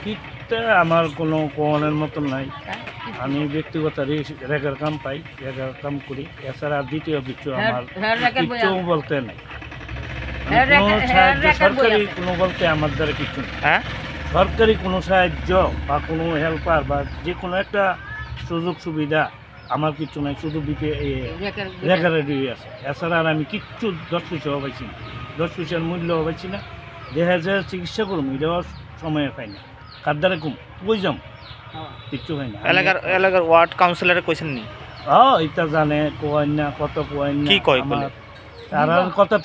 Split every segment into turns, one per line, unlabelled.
কিটটা আমার কোনো কোয়ানের মতন নাই। আমি ব্যক্তিগত রেগার কাম পাই, রেগার কাম করি। এছাড়া দ্বিতীয় কিছু আমার কিচ্ছু বলতে নাই। কোনো সাহায্য সরকারি কোনো বলতে আমার দ্বারা কিছু নেই।
হ্যাঁ,
সরকারি কোনো সাহায্য বা কোনো হেল্পার বা যে কোনো একটা সুযোগ সুবিধা আমার কিছু নাই, শুধু রেগারেডি আছে। এছাড়া আর আমি কিচ্ছু 10 পয়সাও পাইছি না, 10 পয়সার মূল্যও পাইছি না। দেখা যায় চিকিৎসা করুন এটাও সময় পাই না, কার দ্বারা কম কই যাম, কিচ্ছু হয় না।
এলাকার ওয়ার্ড কাউন্সিলরে কইছেন নি?
এটা জানে কোয়াই না, কত কোয়াই না।
কি কয়
আমার তারার কথা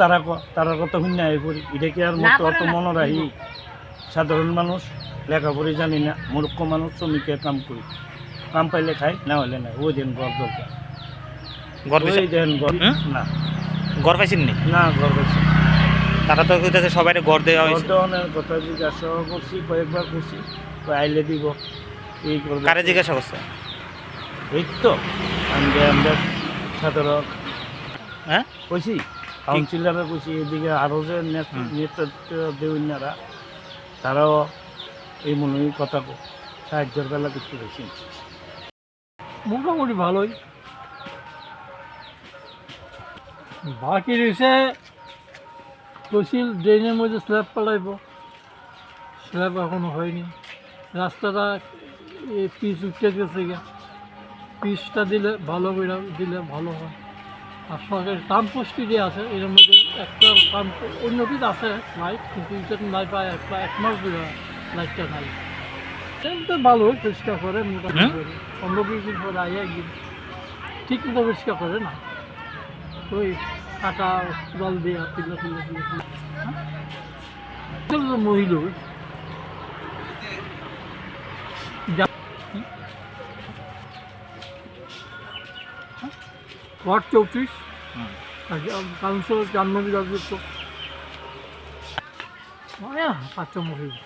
তারার কথা শুনি না। এই পড়ি এটা কি আর মতো অত মনে রাখি? সাধারণ মানুষ লেখাপড়ি জানি না, মূর্খ মানুষ, শ্রমিকের কাম করি, কাম পাইলে খাই, না হলে না। ওই দেন ঘর দরকার, ওই দেন ঘর না।
ঘর পাইছেন নি?
না, ঘর পাইছি।
তারা তো কইতাছে সবাই ঘর দেওয়া
ঘর
হয়েছে।
দেওয়ানোর কথা জিজ্ঞাসা করছি, কয়েকবার করছি, আইলে দিব, এই করবে।
কারে জিজ্ঞাসা করছে?
এই তো আমরা সাধারণ
হ্যাঁ
কইছি, কাউন্সিলারে কইছি, এদিকে আরও যে নেতৃত্ব দেউনারা তারাও এই মনে কথা সাহায্যের বেলা কিছু বেশি।
মোটামুটি ভালোই। বাকি রয়েছে তহসিল ড্রেনের মধ্যে স্ল্যাব পালাইব, স্ল্যাব এখনো হয়নি। রাস্তাটা পিচ উঠতে গেছে গিয়া, পিচটা দিলে ভালো করে দিলে ভালো হয়। আর সরকারি পাম্প পোস্টটি যে আছে এর মধ্যে একটা পাম্প উন্নতির আছে লাইট, কিন্তু এটা নাই পায় এক মাস ধরে লাইটটা নাই। তো ভালোই পরিষ্কার করে, মোটামুটি 15-20 দিন পরে আই একদিন ঠিক মতো পরিষ্কার করে না, ওই কাটা জল দিয়ে তুলে মহিল ওয়ার্ড 34 কাউন্সিলর জাহ্নবী রাজত্ব 5 মহিলা।